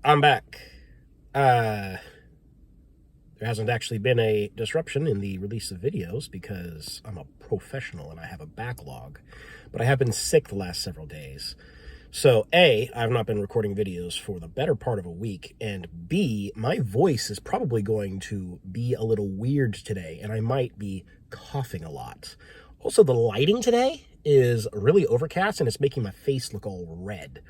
I'm back. There hasn't actually been a disruption in the release of videos because I'm a professional and I have a backlog, but I have been sick the last several days. So A, I've not been recording videos for the better part of a week, and B, my voice is probably going to be a little weird today, and I might be coughing a lot. Also, the lighting today is really overcast and it's making my face look all red.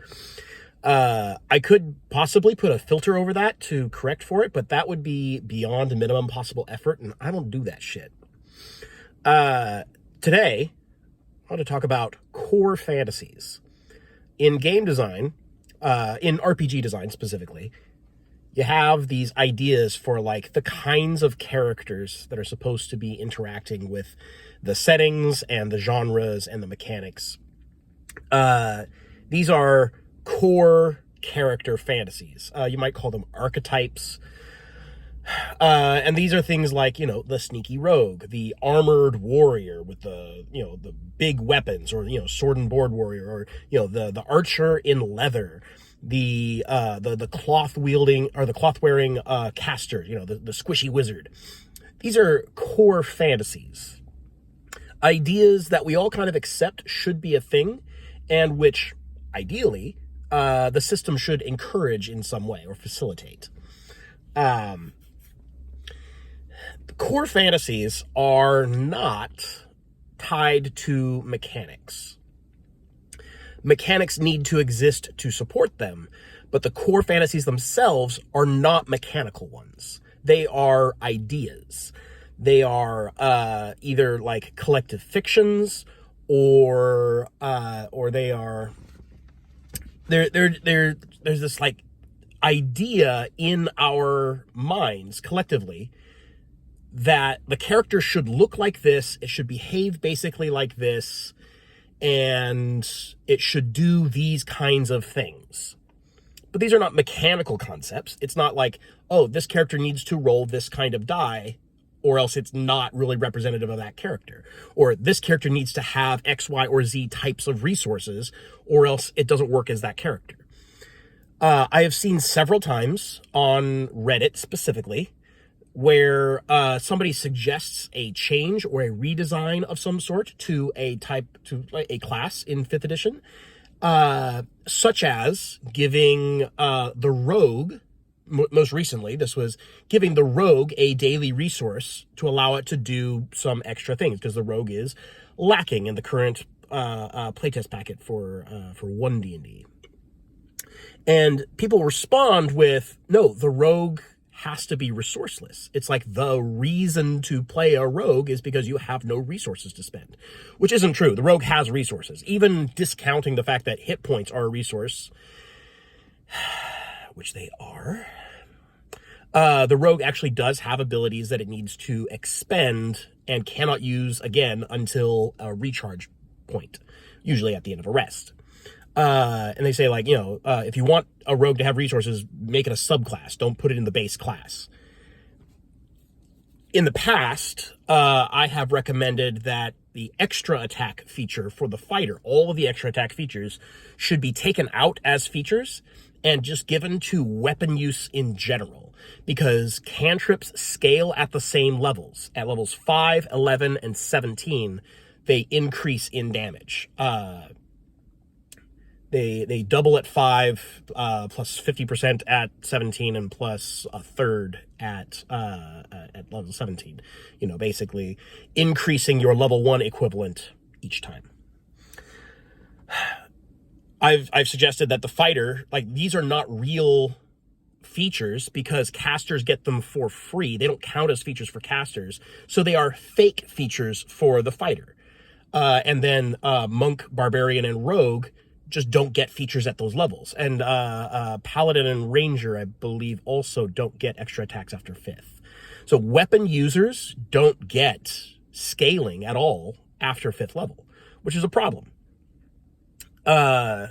I could possibly put a filter over that to correct for it, but that would be beyond minimum possible effort, and I don't do that shit. Today, I want to talk about core fantasies. In game design, in RPG design specifically, you have these ideas for like the kinds of characters that are supposed to be interacting with the settings and the genres and the mechanics. These are core character fantasies. You might call them archetypes. And these are things like, the sneaky rogue, the armored warrior with the big weapons, or, sword and board warrior, or, the archer in leather, the cloth wielding or the cloth wearing caster, the squishy wizard. These are core fantasies. Ideas that we all kind of accept should be a thing, and which, ideally, the system should encourage in some way or facilitate. Core fantasies are not tied to mechanics. Mechanics need to exist to support them, but the core fantasies themselves are not mechanical ones. They are ideas. They are either like collective fictions, or they are there's this like idea in our minds collectively that the character should look like this, it should behave basically like this, and it should do these kinds of things. But these are not mechanical concepts. It's not like, oh, this character needs to roll this kind of die, or else it's not really representative of that character. Or this character needs to have X, Y, or Z types of resources, or else it doesn't work as that character. I have seen several times on Reddit specifically where somebody suggests a change or a redesign of some sort to a class in 5th edition, such as giving the rogue, most recently, this was giving the rogue a daily resource to allow it to do some extra things, because the rogue is lacking in the current playtest packet for 1D&D. And people respond with, no, the rogue has to be resourceless. It's like the reason to play a rogue is because you have no resources to spend, which isn't true. The rogue has resources. Even discounting the fact that hit points are a resource, which they are, the rogue actually does have abilities that it needs to expend and cannot use again until a recharge point, usually at the end of a rest. And they say, like, if you want a rogue to have resources, make it a subclass. Don't put it in the base class. In the past, I have recommended that the extra attack feature for the fighter, all of the extra attack features, should be taken out as features and just given to weapon use in general, because cantrips scale at the same levels. At levels 5, 11, and 17, they increase in damage. They double at 5, plus 50% at 17, and plus a third at level 17. Basically increasing your level 1 equivalent each time. I've suggested that the fighter, like, these are not real features because casters get them for free. They don't count as features for casters, so they are fake features for the fighter. And then monk, barbarian, and rogue just don't get features at those levels. And paladin and ranger, I believe, also don't get extra attacks after 5th. So weapon users don't get scaling at all after 5th level, which is a problem. And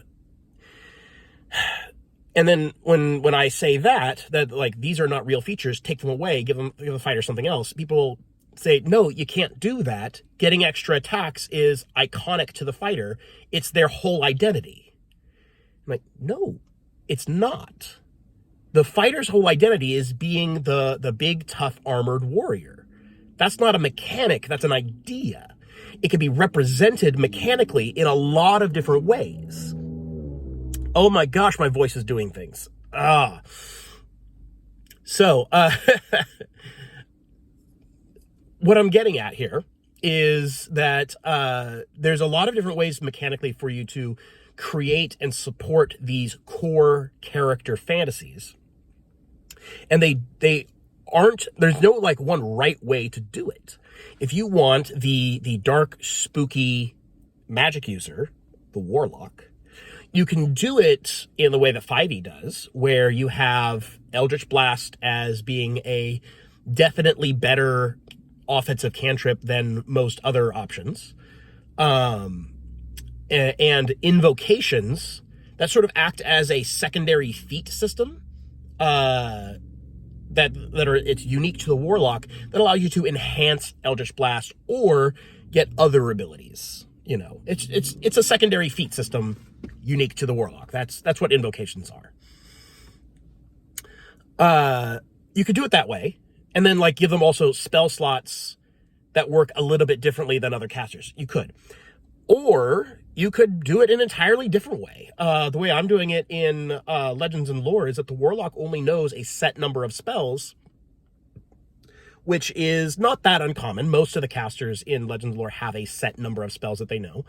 then when I say that like, these are not real features, take them away, give the fighter something else, people say, no, you can't do that. Getting extra attacks is iconic to the fighter. It's their whole identity. I'm like, no, it's not. The fighter's whole identity is being the big, tough, armored warrior. That's not a mechanic, that's an idea. It can be represented mechanically in a lot of different ways. Oh my gosh, my voice is doing things. So, what I'm getting at here is that there's a lot of different ways mechanically for you to create and support these core character fantasies. And they aren't, there's no like one right way to do it. If you want the dark, spooky magic user, the warlock, you can do it in the way that 5e does, where you have Eldritch Blast as being a definitely better offensive cantrip than most other options. And invocations that sort of act as a secondary feat system, it's unique to the warlock, that allow you to enhance Eldritch Blast or get other abilities. You know, it's a secondary feat system unique to the warlock. That's what invocations are. You could do it that way, and then like give them also spell slots that work a little bit differently than other casters. You could. Or you could do it in an entirely different way. The way I'm doing it in Legends and Lore is that the warlock only knows a set number of spells, which is not that uncommon. Most of the casters in Legends and Lore have a set number of spells that they know.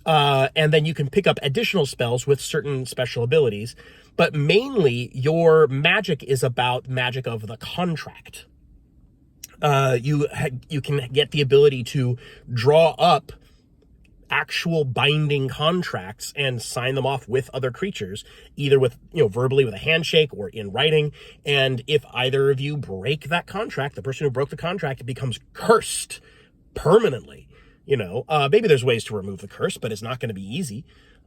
And then you can pick up additional spells with certain special abilities. But mainly, your magic is about magic of the contract. You can get the ability to draw up actual binding contracts and sign them off with other creatures, either with, verbally with a handshake or in writing. And if either of you break that contract, the person who broke the contract becomes cursed permanently. Maybe there's ways to remove the curse, but it's not going to be easy.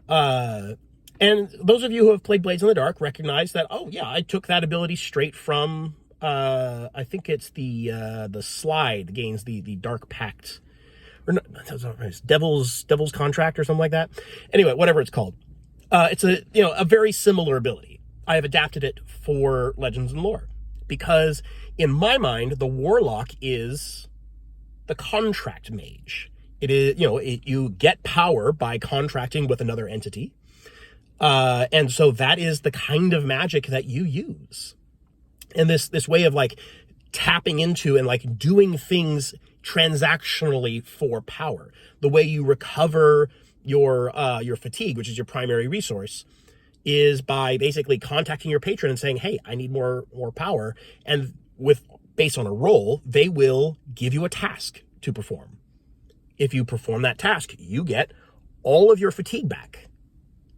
And those of you who have played Blades in the Dark recognize that, oh yeah, I took that ability straight from, I think it's the slide gains the Dark Pact, or no, it's Devil's Contract or something like that. Anyway, whatever it's called. It's a very similar ability. I have adapted it for Legends and Lore because in my mind, the warlock is the contract mage. It is, you get power by contracting with another entity. And so that is the kind of magic that you use. And this way of like tapping into and like doing things transactionally for power, the way you recover your fatigue, which is your primary resource, is by basically contacting your patron and saying, hey, I need more power. And based on a roll, they will give you a task to perform. If you perform that task, you get all of your fatigue back,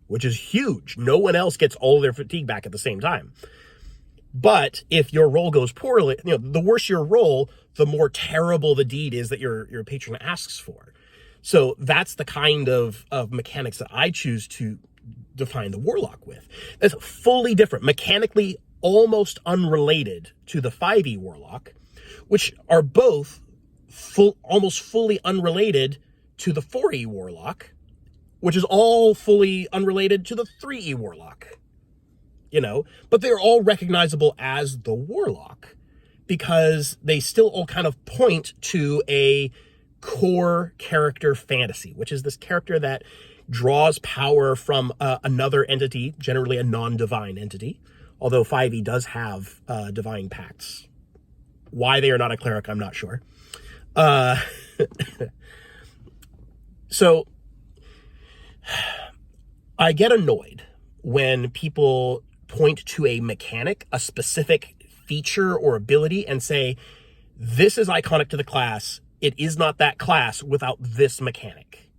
which is huge. No one else gets all of their fatigue back at the same time. But if your roll goes poorly, the worse your roll, the more terrible the deed is that your patron asks for. So that's the kind of mechanics that I choose to define the warlock with. That's fully different, mechanically almost unrelated to the 5e warlock, which are both almost fully unrelated to the 4e warlock, which is all fully unrelated to the 3e warlock. But they're all recognizable as the warlock because they still all kind of point to a core character fantasy, which is this character that draws power from another entity, generally a non-divine entity, although 5e does have divine pacts. Why they are not a cleric, I'm not sure. So I get annoyed when people point to a mechanic, a specific feature or ability, and say, this is iconic to the class. It is not that class without this mechanic.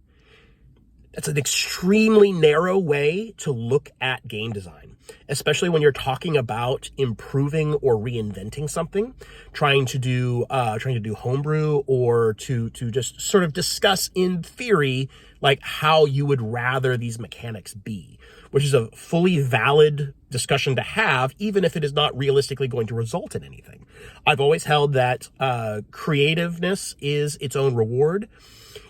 That's an extremely narrow way to look at game design, especially when you're talking about improving or reinventing something, trying to do homebrew, or to just sort of discuss in theory like how you would rather these mechanics be, which is a fully valid discussion to have, even if it is not realistically going to result in anything. I've always held that creativeness is its own reward.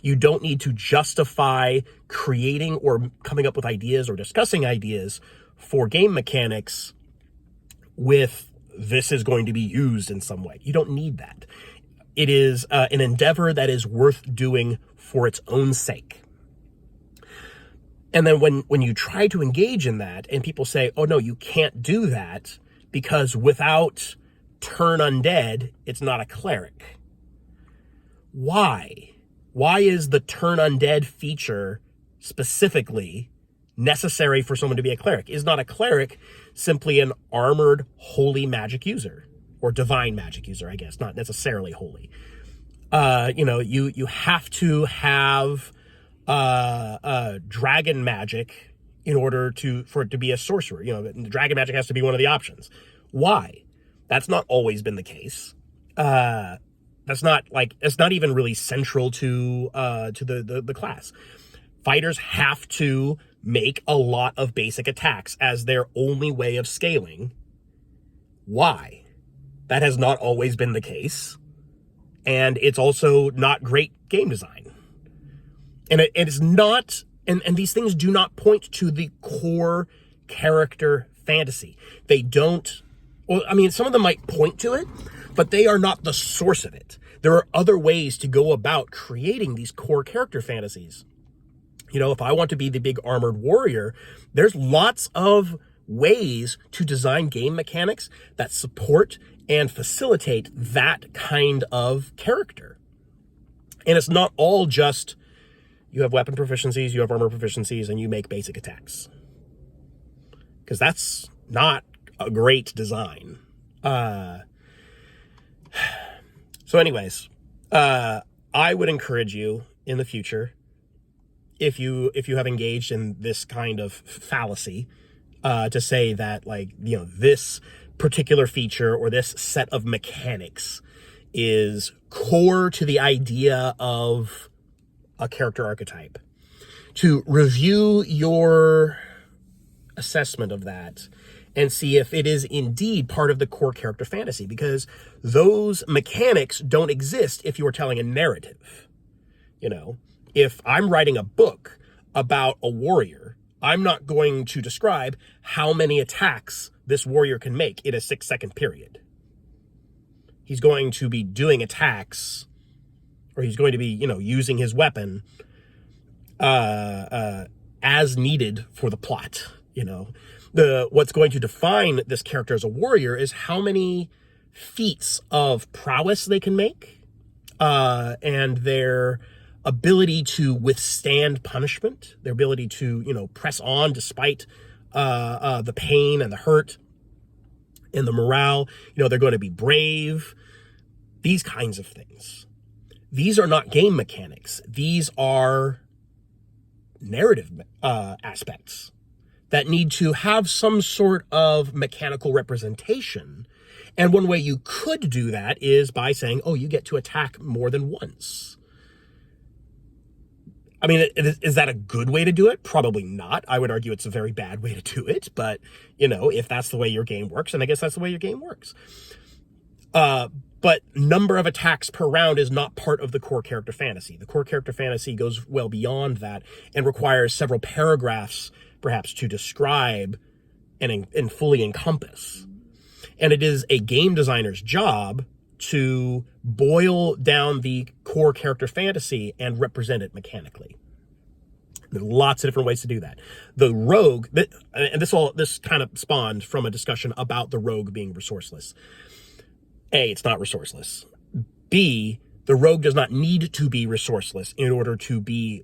You don't need to justify creating or coming up with ideas or discussing ideas for game mechanics with this is going to be used in some way. You don't need that. It is an endeavor that is worth doing for its own sake. And then when you try to engage in that and people say, oh no, you can't do that because without turn undead, it's not a cleric. Why? Why is the turn undead feature specifically necessary for someone to be a cleric? Is not a cleric simply an armored holy magic user or divine magic user, I guess, not necessarily holy. You have to have dragon magic in order for it to be a sorcerer. Dragon magic has to be one of the options. Why? That's not always been the case. It's not even really central to the class. Fighters have to make a lot of basic attacks as their only way of scaling. Why? That has not always been the case. And it's also not great game design. And it's not, and these things do not point to the core character fantasy. They don't, well, I mean, some of them might point to it, but they are not the source of it. There are other ways to go about creating these core character fantasies. If I want to be the big armored warrior, there's lots of ways to design game mechanics that support and facilitate that kind of character. And it's not all just you have weapon proficiencies, you have armor proficiencies, and you make basic attacks. Because that's not a great design. So anyways, I would encourage you in the future, if you have engaged in this kind of fallacy, to say that this particular feature or this set of mechanics is core to the idea of a character archetype, to review your assessment of that and see if it is indeed part of the core character fantasy, because those mechanics don't exist if you are telling a narrative. If I'm writing a book about a warrior, I'm not going to describe how many attacks this warrior can make in a 6-second period. He's going to be doing attacks, or he's going to be, using his weapon as needed for the plot. What's going to define this character as a warrior is how many feats of prowess they can make, and their ability to withstand punishment, their ability to, press on despite the pain and the hurt and the morale. They're going to be brave, these kinds of things. These are not game mechanics. These are narrative aspects that need to have some sort of mechanical representation. And one way you could do that is by saying, oh, you get to attack more than once. I mean, is that a good way to do it? Probably not. I would argue it's a very bad way to do it. But, if that's the way your game works, then I guess that's the way your game works. But number of attacks per round is not part of the core character fantasy. The core character fantasy goes well beyond that and requires several paragraphs, perhaps, to describe and fully encompass. And it is a game designer's job to boil down the core character fantasy and represent it mechanically. There's lots of different ways to do that. The rogue, and this kind of spawned from a discussion about the rogue being resourceless. A, it's not resourceless. B, the rogue does not need to be resourceless in order to be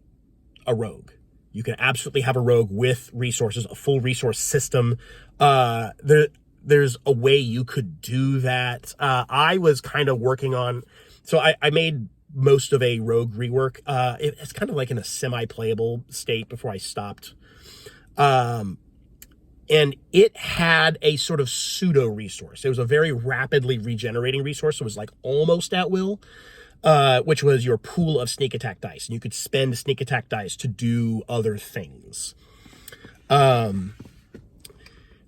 a rogue. You can absolutely have a rogue with resources, a full resource system. There's a way you could do that. I was kind of working on, so I made most of a rogue rework. It's kind of like in a semi-playable state before I stopped. And it had a sort of pseudo resource. It was a very rapidly regenerating resource. It was like almost at will, which was your pool of sneak attack dice. And you could spend sneak attack dice to do other things.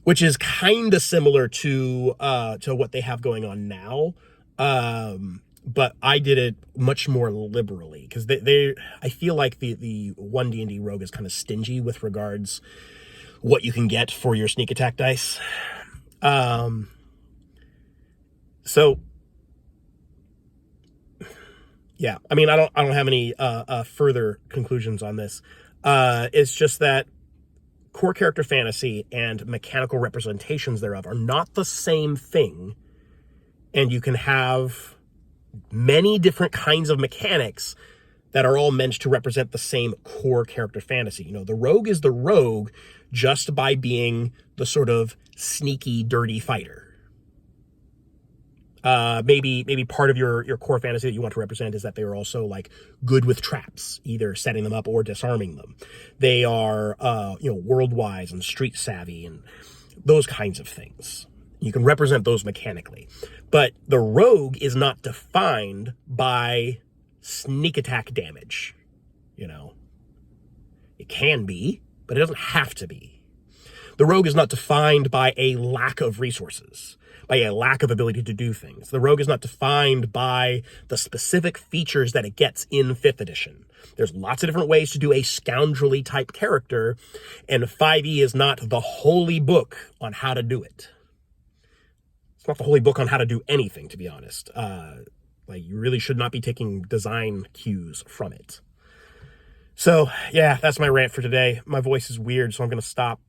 Which is kind of similar to what they have going on now. But I did it much more liberally because I feel like the 1D&D rogue is kind of stingy with regards what you can get for your sneak attack dice. So yeah, I mean, I don't have any further conclusions on this. It's just that core character fantasy and mechanical representations thereof are not the same thing, and you can have many different kinds of mechanics that are all meant to represent the same core character fantasy. You know, the rogue is the rogue just by being the sort of sneaky, dirty fighter. Maybe part of your core fantasy that you want to represent is that they are also like good with traps, either setting them up or disarming them. They are world wise and street savvy and those kinds of things. You can represent those mechanically, but the rogue is not defined by sneak attack damage. You know, it can be, but it doesn't have to be. The rogue is not defined by a lack of resources, by a lack of ability to do things. The rogue is not defined by the specific features that it gets in 5th edition. There's lots of different ways to do a scoundrelly type character, and 5e is not the holy book on how to do it. It's not the holy book on how to do anything, to be honest. You really should not be taking design cues from it. So, yeah, that's my rant for today. My voice is weird, so I'm going to stop.